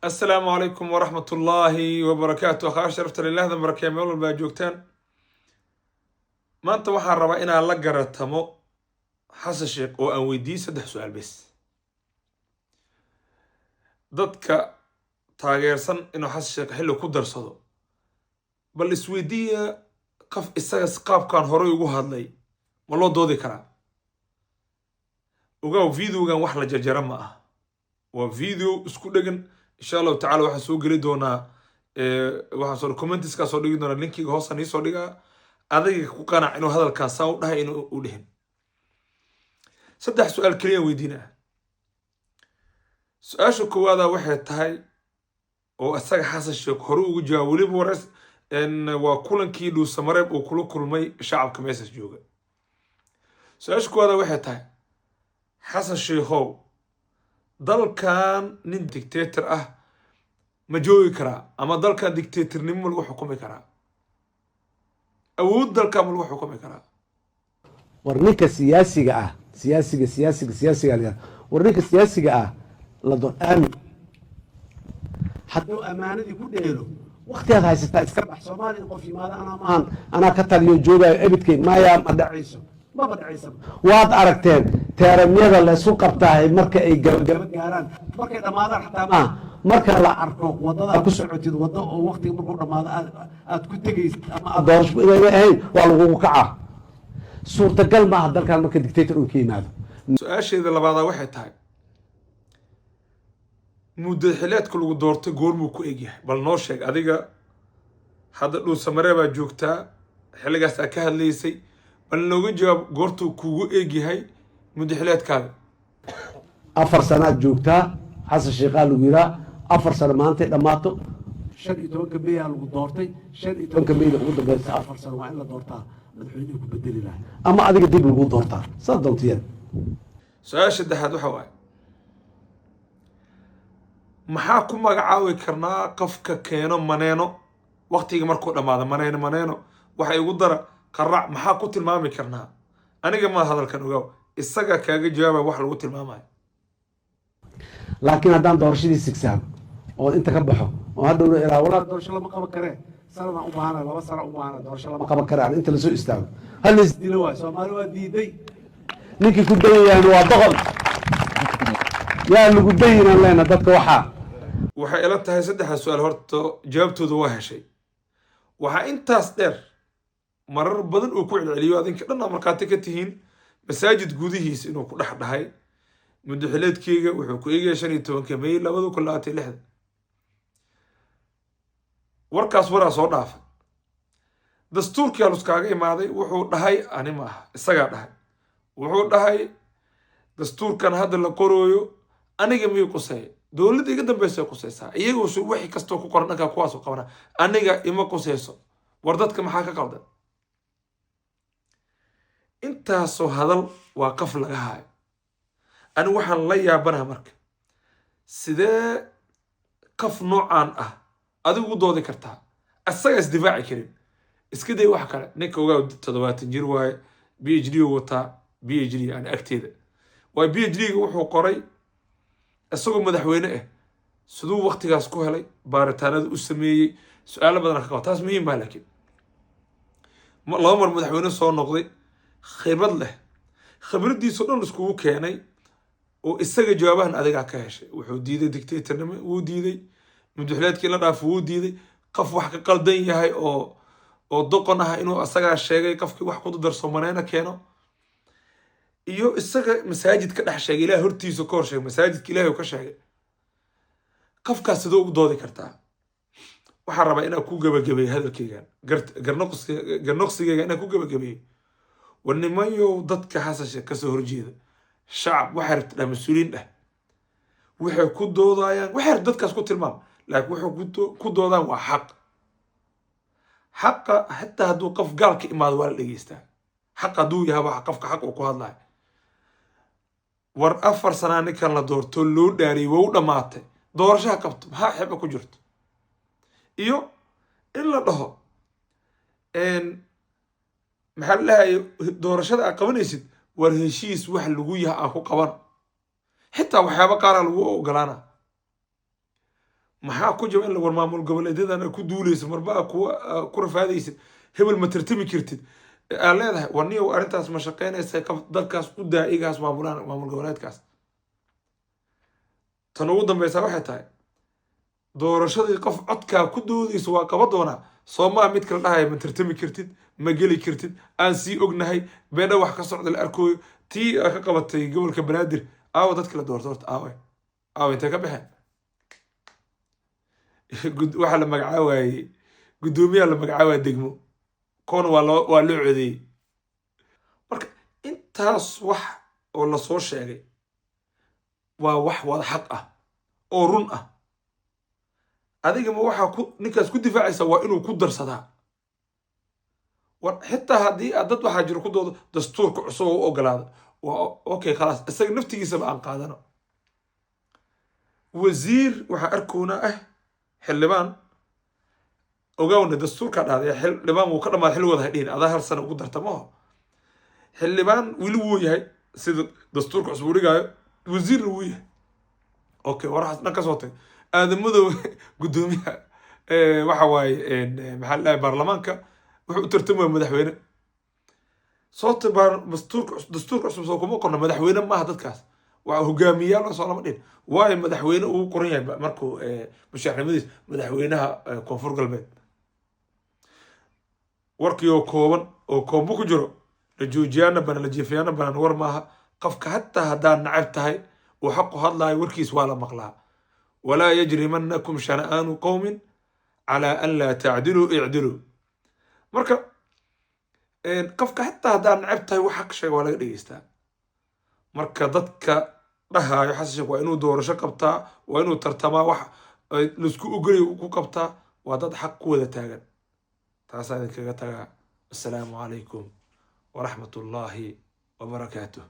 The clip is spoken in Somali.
السلام عليكم ورحمة الله وبركاته. أخا شرفت لله ذا بركة مول الباجوكتان ما أنت وحنا ربعنا الله جرتمو حس الشيخ أو ويدي سدح سؤال بس ضدك تاجرسن إنه حس الشيخ حلو كدر صدو بل السويدية قف السجس قاب كان هروي وهاد لي والله دودي كرا وجاو فيديو كان وحلا جرمة وفيديو اسكودجن إن شاء الله تعالى waxaan soo gali doonaa waxaan soo comments ka soo dhigi doonaa linkiga hoosan ii soo dhiga adiga ku qanac inuu hadalkaas u dhahay inuu u dhihin saddex su'aal kaliya weydiinaa su'aasha koowaad waxay tahay oo asaga xasan sheekh hore ugu jawaab waliba waras in waa kulankii dhuusamareeb uu kula kulmay shacabka meesha jooga su'aasha koowaad waxay tahay xasan sheekhow dalkan nin dictator ah ma joogi karaa ama dalkan dictatornimo lagu xukumi karaa awood dalkan lagu xukumi karaa war ninka siyaasiga ah siyaasiga war ninka siyaasiga ah la doon aamin hadduu amaanadii ku dheelo waqtigaad haysataa iska bax Soomaaliya qof yimaada anaa ka taliyo joogayo ebidkay maya ma dhacayso waad aragteen teeramyada la isku qabtaa marka ay gabagaba gaaraan markay dhamaadaan xataa ma marka la arko wadada ku socotid wada oo waqtiga markuu dhamaado aad ku tagaysid ama aad doorasho inay ahayn waa lagu kaca suurtagal ma aha dalkan marka dictator uu ka yimaado su'aasheeda labaad waxay tahay muddo xileedka lagu doortay goormuu ku egyahay bal noo sheeg adiga hadda dhuusamareeb baa joogtaa xilligaas aad ka hadlaysay bal nooga jawaab goortuu kugu egyahay muddo xileedkaaga 4 sano aad joogtaa xasan sheekh lagu yiraa 4 sano maanta dhamaato 15 May lagu doortay 15 May ugu dambeysay 4 sano waa in la doortaa madaxweynuhu ku bedeli lahaa ama adiga dib lagu doortaa sadontiyan su'aasha saddexaad waxa waaye maxaa ku magacaabi karnaa qofka keeno maneeno waqtiga markuu dhamaado maneeno waxa igu dara qarac maxaa ku tilmaami karnaa aniga ma hadalkan ogaw isaga kaaga jawaaba wax lagu tilmaamayo laakiin haddaan doorashadii sigsaam oo inta ka baxo oo hadda ilaa walaa doorasho lama qaban karee sanada u baahana 2 sano u baahana doorasho lama qaban karaan inta la soo istaago hal is dilo waa Soomaali waa diiday ninkii ku dayayaan waa boqol yaa lagu dayinaan leena dadka waxay ila tahay saddex su'aal horta jawaabtooda waa heshay waxa intaas dheer marar badan uu ku celceliyo adinka dhan markaad ka tihiin masaajid gudihiisa inuu ku dhaxdhahay muddo xileedkeyga wuxuu ku eegay 15 May 2026 warkaas waraa soo dhaafay dastuurkii aluskaaga imaaday wuxuu dhahay ani ma aha isagaa dhahay wuxuu dhahay dastuurkan hadda la qorooyo aniga miyuu qusay dowladda iga dambeysay qusaysaa iyagoo soo wixii kastoo ku qoran dhanka kuwaas oo qabana aniga ima qusayso war dadka maxaa ka qaldan intaasoo hadal waa qaf laga haayo ani waxaan la yaabanaha marka sidee qaf noocaan ah adigu doodi kartaa asaga isdifaaci karin iska day wax kale ninka ogaa 70 jir waaye PhD wataa PhD aan agteeda waa PhD wuxuu qoray asagoo madaxweyne ah sidoo waqtigaas ku helay baaritaanada u sameeyay su'aalo badan ka qabtaas muhiim ah laakiin laba mar madaxweyne soo noqday khibrad leh khibradiisu dhan isku keenay oo isaga jawaabahan adiga ka heshay wuxuu diiday dictatornimo uu diiday madaxweynaadkii la dhaaf uu diiday qof wax ka qaldan yahay oo doqon ah inuu asaga sheegay qofkii wax ku darso maneena keeno iyo isaga masaajid ka dhex sheegay ilaahay hortiisa ka hor sheegay masaajidka ilaahay uu ka sheegay qofkaas sidoo ugu doodi kartaa waxaan rabaa inaan ku gabagabeeyo hadalkaygan garnoqsigayga inaan ku gabagabeeyo ونمايو ضدك حساس كسر جيد شعب وحرت لمسؤولين ده وحر كودو ضايان وحر ضدك اسكت المام لكن وحر كودو ضايان وحق حق حتى هدو قف قالك إما دوال لجيستا حق دو يهوا قفك حق وقواد لاي ور أفر سنة كان لدور تلو داري وودا ماتي دور شا قبت ها حبك وجرت إيو إلا ده إن maxaa lahay doorashada ay qabanaysid war heshiis wax lagu yahay ku qaban xitaa waxyaabo qaar lagu ogolaana maxaa ku jaba in la war maamul goboleedyadan ku duuleysa marbaa ku rafaadaysid hebel ma tartami kartid aa leedahay war niyow arrintaas ma shaqeynaysa dalkaas u daa igaas maamulaan maamul goboleedkaas tan ugu dambeysa waxay tahay doorashadii qof codkaa ku doodaysa waa qaba doonaa soomaa mid kala dhahaya ma tartami kartid ma geli kartid aan sii ognahay beedha wax ka socda la arkooyo tii ka qabatay gobolka banaadir aawo dadka la doorto horta aawe intay ka baxeen waxaa la magacaawaayey guddoomiyaha la magacaawaya degmo koona waa loo codeeyey marka intaas wax oo lasoo sheegay waa wax wada xaq ah oo run ah adigama waxaa ninkaas ku difaacaysa waa inuu ku darsadaa war xitaa haddii aad dad waxaa jiro ku doodo dastuurka cusub oo u ogolaado waa okay khalaas isaga naftigiisaba aan qaadano wasiir waxaa arkoona ah xildhibaan ogaawna dastuurkaa dhahday xildhibaan wuu ka dhammaad xilligooda ha dhihin adaa hal sana ugu darta maho xildhibaan weli wuu yahay sida dastuurka cusub u dhigaayo wasiirna wuu yahay okay waraxaas dhan ka soo tag aadamadow guddoomiyaha waxa waaye maxaa ladhahay baarlamaanka wuxuu u tartamaya madaxweyne soota dastuurka cusub soo kuma qorna madaxweyne maaha dadkaas waa hogaamiyayaal soo lama dhin waayo madaxweyne uu qoran yahay markuu mushaarnimadiis madaxweynaha koonfur galbeed warkii oo kooban oo koombo ku jiro la joojiyaana banan la jiifayaana banan war maaha qofka hataa haddaad nacab tahay uu xaqu hadlaayo warkiis waa la maqlaa walaa yajrimanakum shana'aanu qowmin calaa an laa tacdiluu icdiluu marka qofka hataa haddaad nacab tahay wax xaq sheega waa laga dhegeystaa marka dadka dhahaayo xasan sheekh waa inuu doorasho qabtaa waa inuu tartamaa wax laisku ogolay ku qabtaa waa dad xaq ku wada taagan taasaa idinkaga tagaa assalaamu calaykum waraxmat ullaahi wabarakaatuh